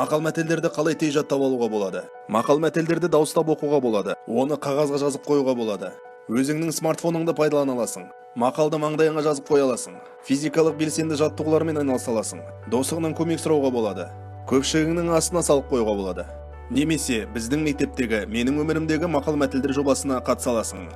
Мақал мәтелдерді қалай тез жаттап алуға болады? Мақал мәтелдерді дауыстап оқуға болады. Оны қағазға жазып қоюға болады. Өзіңнің смартфоныңды пайдалана аласың. Мақалды маңдайыңа жазып қоя аласың. Физикалық белсенді жаттығулармен айналыса аласың. Досыңнан көмек сұрауға болады. Көпшігіңнің астына салып қоюға болады. Немесе біздің мектептегі менің өмірімдегі мақал мәтелдер жобасына қатыса аласың.